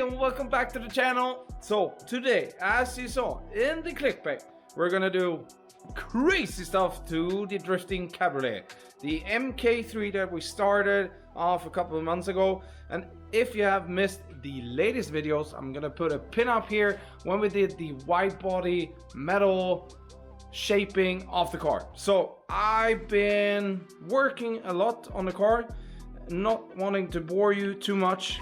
and welcome back to the channel. So today, as you saw in the clickbait, we're gonna do crazy stuff to the drifting cabriolet, the MK3 that we started off a couple of months ago. And if you have missed the latest videos, I'm gonna put a pin up here when we did the wide body metal shaping of the car. So I've been working a lot on the car, not wanting to bore you too much.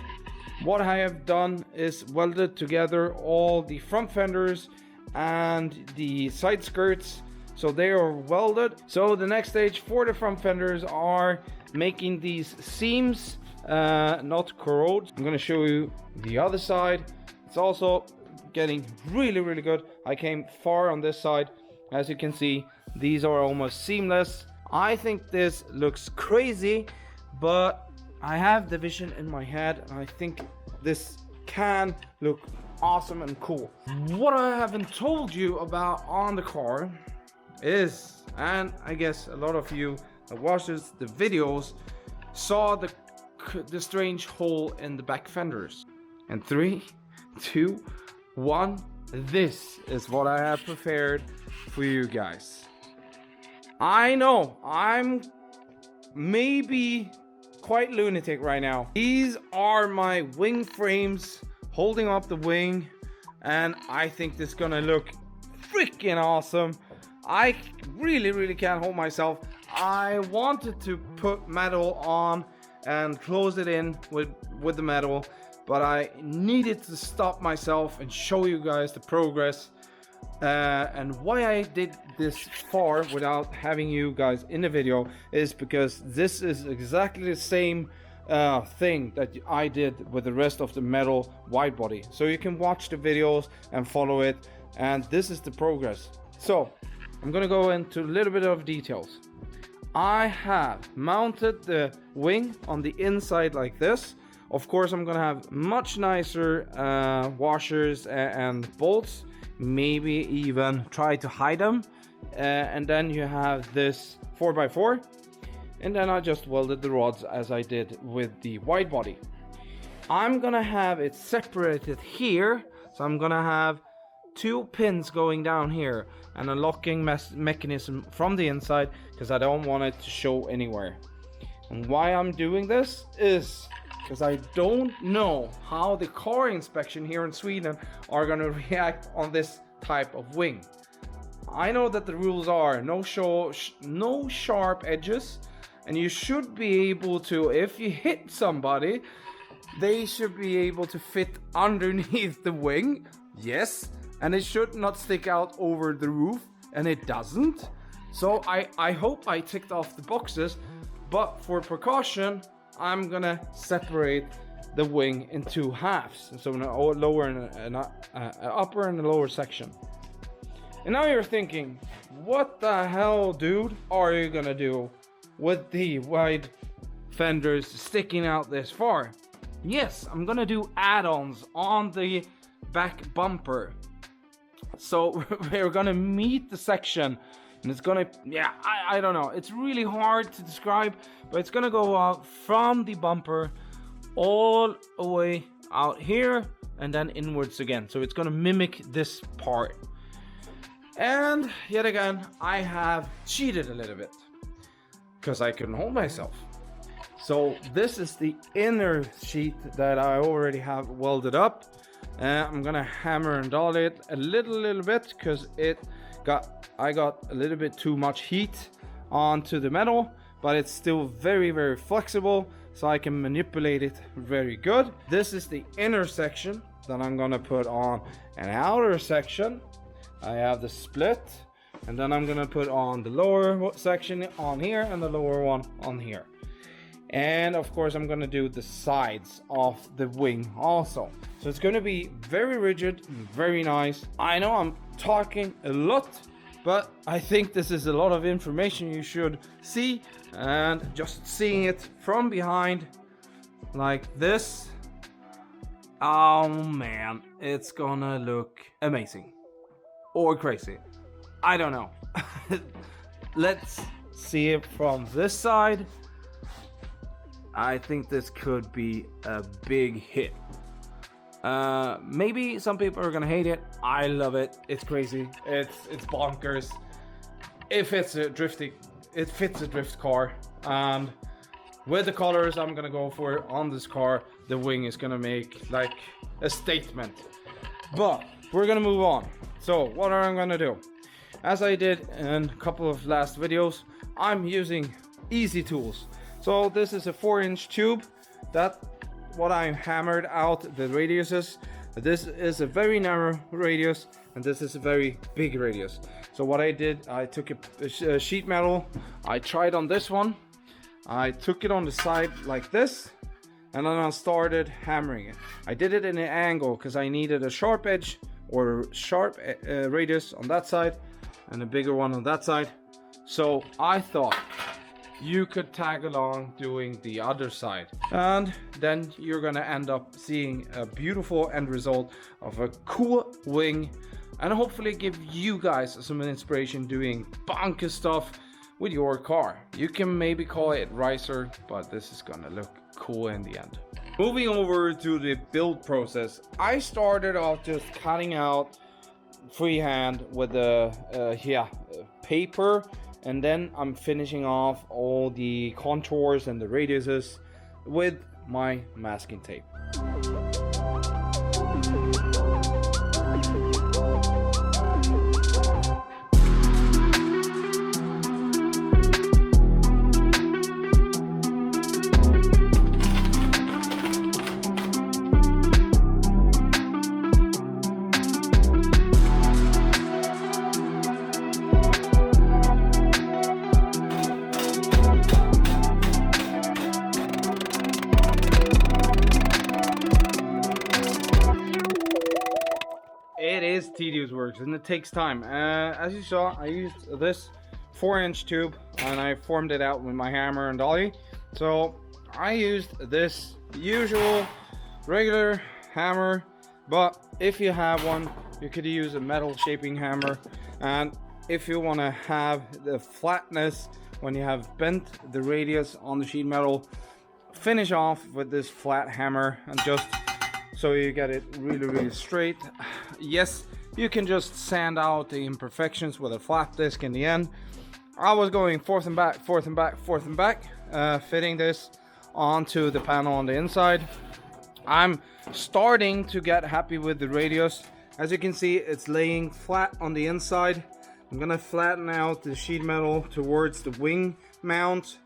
What I have done is welded together all the front fenders and the side skirts, so they are welded. So the next stage for the front fenders are making these seams not corrode. I'm gonna show you the other side. It's also getting really good. I came far on this side. As you can see, these are almost seamless. I think this looks crazy, but I have the vision in my head and I think this can look awesome and cool. What I haven't told you about on the car is, and I guess a lot of you that watches the videos saw the strange hole in the back fenders. And 3, 2, 1, this is what I have prepared for you guys. I know I'm maybe quite lunatic right now. These are my wing frames holding up the wing, and I think this is gonna look freaking awesome. I really can't hold myself. I wanted to put metal on and close it in with the metal, but I needed to stop myself and show you guys the progress. And why I did this far without having you guys in the video is because this is exactly the same thing that I did with the rest of the metal wide body. So you can watch the videos and follow it, and this is the progress. So I'm gonna go into a little bit of details. I have mounted the wing on the inside like this. Of course, I'm gonna have much nicer washers and bolts, maybe even try to hide them. And then you have this 4x4, and then I just welded the rods as I did with the wide body. I'm gonna have it separated here, so I'm gonna have 2 pins going down here and a locking mechanism from the inside because I don't want it to show anywhere. And why I'm doing this is because I don't know how the car inspection here in Sweden are gonna react on this type of wing. I know that the rules are no sharp edges, and you should be able to, if you hit somebody, they should be able to fit underneath the wing. Yes, and it should not stick out over the roof, and it doesn't. So I hope I ticked off the boxes, but for precaution I'm gonna separate the wing in 2 halves, so an lower and an upper and a lower section. And now you're thinking, what the hell, dude, are you gonna do with the wide fenders sticking out this far? Yes, I'm gonna do add-ons on the back bumper. So we're gonna meet the section, and it's gonna, yeah, I don't know, it's really hard to describe, but it's gonna go out from the bumper all the way out here and then inwards again. So it's gonna mimic this part. And yet again, I have cheated a little bit because I couldn't hold myself. So this is the inner sheet that I already have welded up. I'm gonna hammer and doll it a little bit because I got a little bit too much heat onto the metal, but it's still very flexible, so I can manipulate it very good. This is the inner section. Then I'm gonna put on an outer section. I have the split, and then I'm gonna put on the lower section on here and the lower one on here. And of course I'm gonna do the sides of the wing also. So it's gonna be very rigid, very nice. I know I'm talking a lot, but I think this is a lot of information you should see, and just seeing it from behind like this, oh man, it's gonna look amazing or crazy. I don't know. Let's see it from this side. I think this could be a big hit. Maybe some people are gonna hate it. I love it. It's crazy. It's bonkers. It fits a drift car, and with the colors I'm gonna go for on this car, the wing is gonna make like a statement. But we're gonna move on. So what I'm gonna do, as I did in a couple of last videos, I'm using easy tools. So this is a 4-inch tube that what I hammered out the radiuses. This is a very narrow radius and this is a very big radius. So what I did, I took a sheet metal, I tried on this one, I took it on the side like this, and then I started hammering it. I did it in an angle because I needed a sharp edge or sharp radius on that side and a bigger one on that side. So I thought you could tag along doing the other side, and then you're gonna end up seeing a beautiful end result of a cool wing, and hopefully give you guys some inspiration doing bonkers stuff with your car. You can maybe call it riser, but this is gonna look cool in the end. Moving over to the build process, I started off just cutting out freehand with the paper, and then I'm finishing off all the contours and the radiuses with my masking tape. It is tedious work and it takes time. As you saw, I used this 4-inch tube and I formed it out with my hammer and dolly. So I used this usual regular hammer, but if you have one, you could use a metal shaping hammer. And if you want to have the flatness when you have bent the radius on the sheet metal, finish off with this flat hammer and just so you get it really straight. Yes, you can just sand out the imperfections with a flat disc in the end. I was going forth and back, fitting this onto the panel on the inside. I'm starting to get happy with the radius. As you can see, it's laying flat on the inside. I'm gonna flatten out the sheet metal towards the wing mount.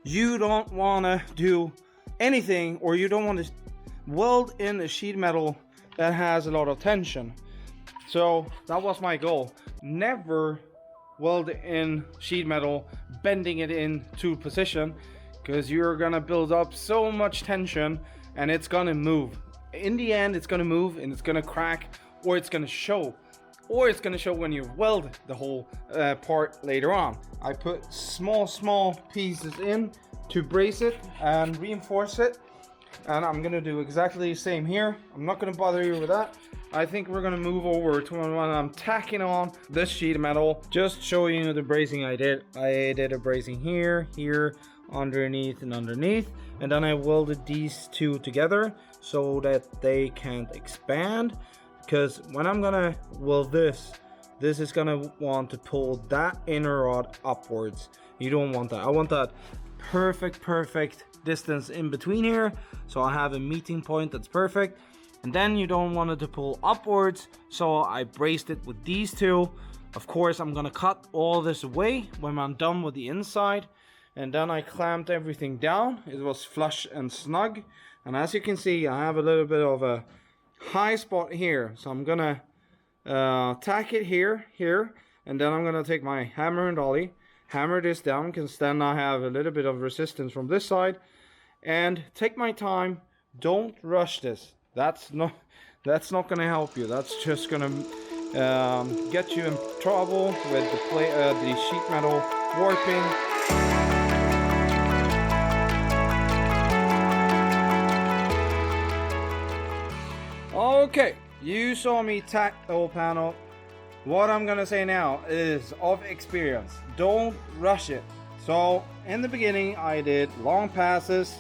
You don't wanna do anything, or you don't want to weld in a sheet metal that has a lot of tension. So that was my goal. Never weld in sheet metal bending it into position, because you're gonna build up so much tension and it's gonna move. In the end, it's gonna move and it's gonna crack, or it's gonna show. Or it's gonna show when you weld the whole part later on. I put small pieces in to brace it and reinforce it. And I'm gonna do exactly the same here. I'm not gonna bother you with that. I think we're gonna move over to when I'm tacking on this sheet metal, just showing you the bracing I did. I did a bracing here, underneath and underneath, and then I welded these two together so that they can't expand. Because when I'm gonna weld this is gonna want to pull that inner rod upwards. You don't want that. I want that perfect distance in between here, so I have a meeting point that's perfect. And then you don't want it to pull upwards, so I braced it with these two. Of course, I'm gonna cut all this away when I'm done with the inside, and then I clamped everything down. It was flush and snug, and as you can see, I have a little bit of a high spot here, so I'm gonna tack it here, and then I'm gonna take my hammer and dolly, hammer this down, because then I have a little bit of resistance from this side, and take my time. Don't rush this. That's not gonna help you. That's just gonna get you in trouble with the sheet metal warping. Okay, you saw me tack the whole panel. What I'm gonna say now is of experience, don't rush it. So in the beginning I did long passes.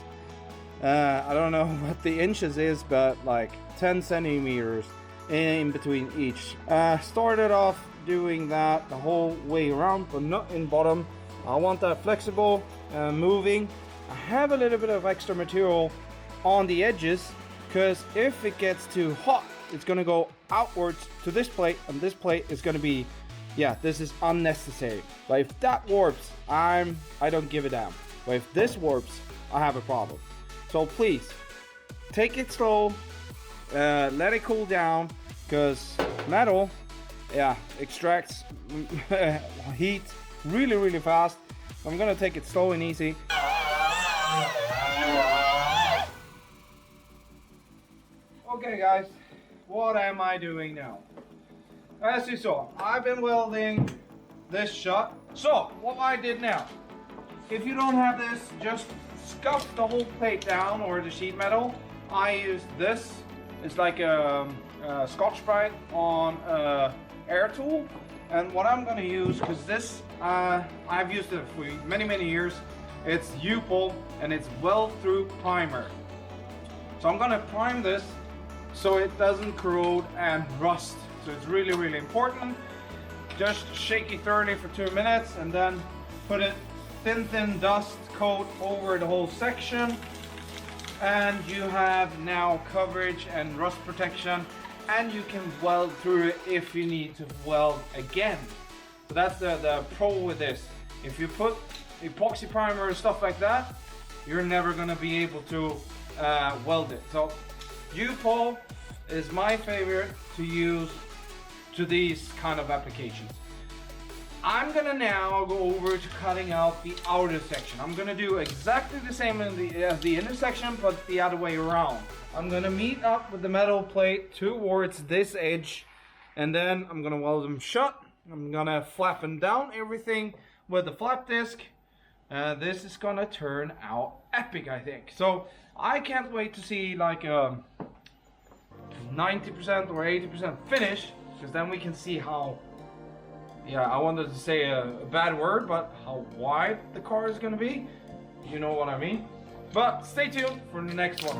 I don't know what the inches is, but like 10 centimeters in between each. Started off doing that the whole way around, but not in bottom. I want that flexible, moving. I have a little bit of extra material on the edges, because if it gets too hot, it's going to go outwards to this plate, and this plate is going to be, yeah, this is unnecessary. But if that warps, I don't give a damn. But if this warps, I have a problem. So please take it slow, let it cool down, because metal, yeah, extracts heat really fast. I'm gonna take it slow and easy. Okay guys, what am I doing now? As you saw, I've been welding this shot. So what I did now, if you don't have this, just scuff the whole plate down, or the sheet metal. I use this. It's like a Scotch-Brite on air tool. And what I'm gonna use, because this, I've used it for many years. It's U-POL and it's weld-through primer. So I'm gonna prime this so it doesn't corrode and rust. So it's really important. Just shake it thoroughly for 2 minutes and then put it thin dust coat over the whole section, and you have now coverage and rust protection, and you can weld through it if you need to weld again. So that's the pro with this. If you put epoxy primer and stuff like that, you're never going to be able to weld it. So U-POL is my favorite to use to these kind of applications. I'm gonna now go over to cutting out the outer section. I'm gonna do exactly the same in the inner section, but the other way around. I'm gonna meet up with the metal plate towards this edge, and then I'm gonna weld them shut. I'm gonna flap them down everything with the flap disc. This is gonna turn out epic, I think. So I can't wait to see like a 90% or 80% finish, because then we can see how, yeah, I wanted to say a bad word, but how wide the car is going to be. You know what I mean. But stay tuned for the next one.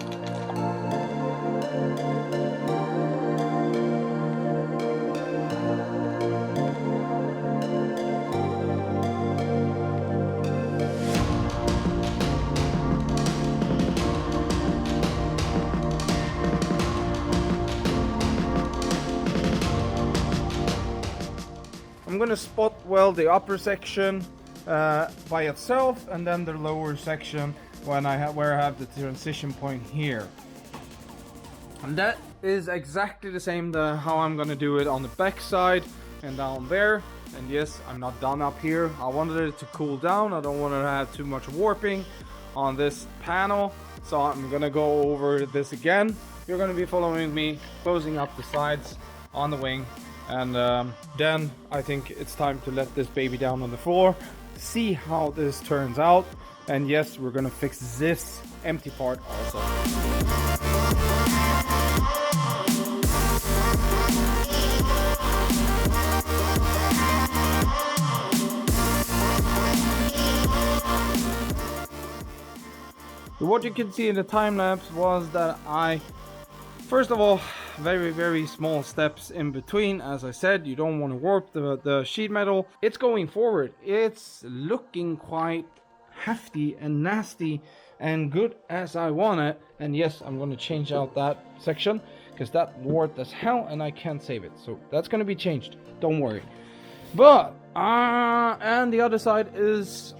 I'm gonna spot weld the upper section by itself, and then the lower section when where I have the transition point here. And that is exactly the same how I'm gonna do it on the back side and down there. And yes, I'm not done up here. I wanted it to cool down. I don't want to have too much warping on this panel, so I'm gonna go over this again. You're gonna be following me, closing up the sides on the wing. And then I think it's time to let this baby down on the floor, see how this turns out. And yes, we're gonna fix this empty part also. What you can see in the time lapse was that first of all, very small steps in between. As I said, you don't want to warp the sheet metal. It's going forward. It's looking quite hefty and nasty and good as I want it. And yes, I'm going to change out that section because that warped as hell and I can't save it. So that's going to be changed. Don't worry. But and the other side is,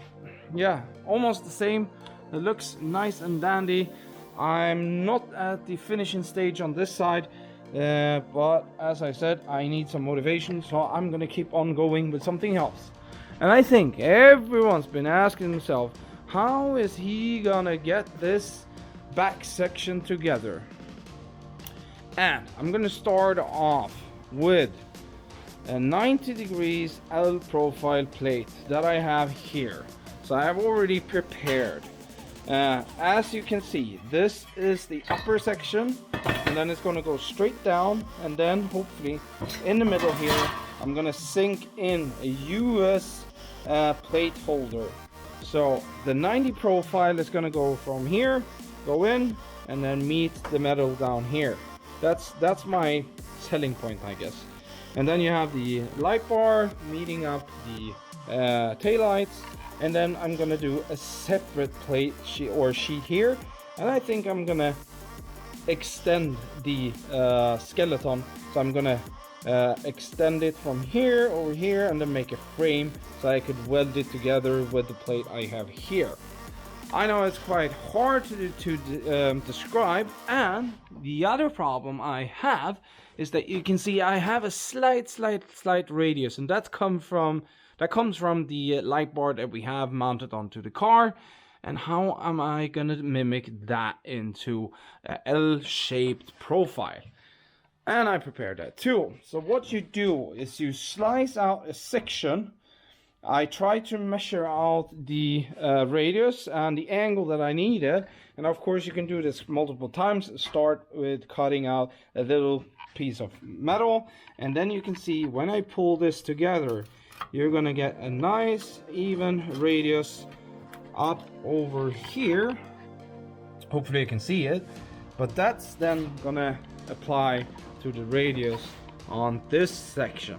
yeah, almost the same. It looks nice and dandy. I'm not at the finishing stage on this side, but as I said, I need some motivation, so I'm gonna keep on going with something else. And I think everyone's been asking themselves, how is he gonna get this back section together? And I'm gonna start off with a 90 degrees L profile plate that I have here. So I have already prepared. As you can see, this is the upper section, and then it's going to go straight down, and then hopefully in the middle here I'm going to sink in a US plate holder. So the 90 profile is going to go from here, go in, and then meet the metal down here. That's my selling point, I guess. And then you have the light bar meeting up the taillights, and then I'm gonna do a separate plate sheet here, and I think I'm gonna extend the skeleton. So I'm gonna extend it from here over here and then make a frame so I could weld it together with the plate I have here. I know it's quite hard to describe, and the other problem I have is that you can see I have a slight radius, and that comes from the light bar that we have mounted onto the car. And how am I gonna mimic that into a L-shaped profile? And I prepared that too. So what you do is you slice out a section. I try to measure out the radius and the angle that I needed. And of course you can do this multiple times. Start with cutting out a little piece of metal. And then you can see when I pull this together, you're gonna get a nice even radius up over here. Hopefully you can see it. But that's then gonna apply to the radius on this section.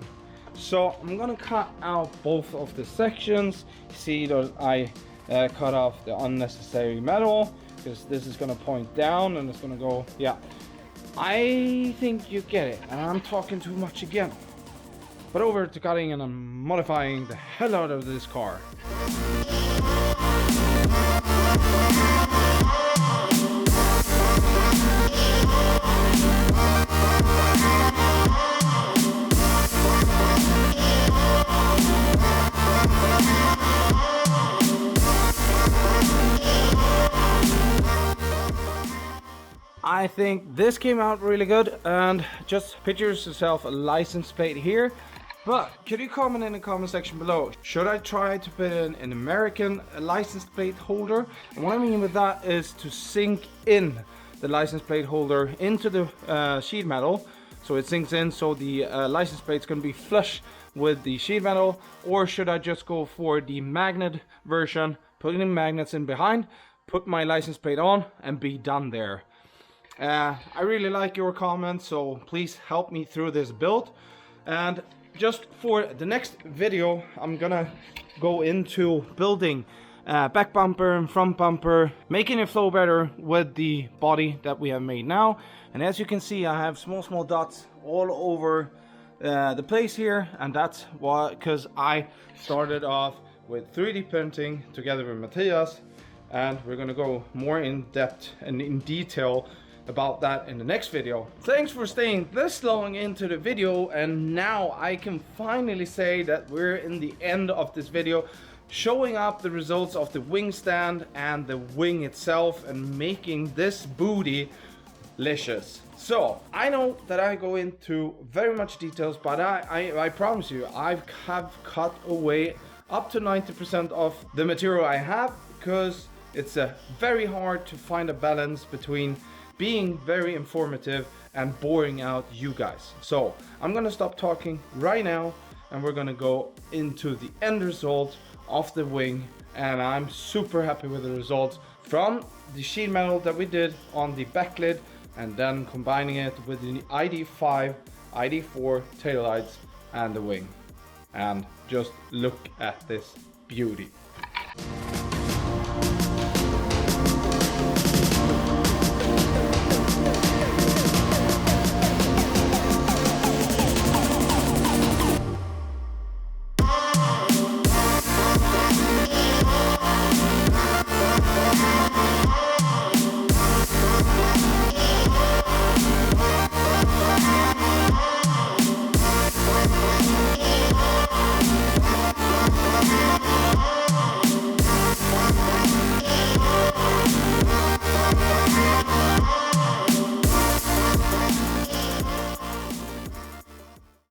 So I'm gonna cut out both of the sections. See that I cut off the unnecessary metal, because this is gonna point down and it's gonna go, yeah. I think you get it, and I'm talking too much again. But over to cutting, and I'm modifying the hell out of this car. I think this came out really good, and just picture yourself a license plate here. But could you comment in the comment section below, should I try to put in an American license plate holder? And what I mean with that is to sink in the license plate holder into the sheet metal, so it sinks in, so the license plate's going to be flush with the sheet metal. Or should I just go for the magnet version, put in magnets in behind, put my license plate on, and be done there? I really like your comments, so please help me through this build. And just for the next video, I'm gonna go into building back bumper and front bumper, making it flow better with the body that we have made now. And as you can see, I have small dots all over the place here, and that's why, because I started off with 3D printing together with Matthias, and we're gonna go more in depth and in detail about that in the next video. Thanks for staying this long into the video, and now I can finally say that we're in the end of this video, showing up the results of the wing stand and the wing itself, and making this booty licious. So I know that I go into very much details, but I promise you I have cut away up to 90% of the material I have, because it's very hard to find a balance between being very informative and boring out you guys. So I'm gonna stop talking right now, and we're gonna go into the end result of the wing. And I'm super happy with the results from the sheet metal that we did on the back lid, and then combining it with the ID5, ID4 taillights and the wing. And just look at this beauty.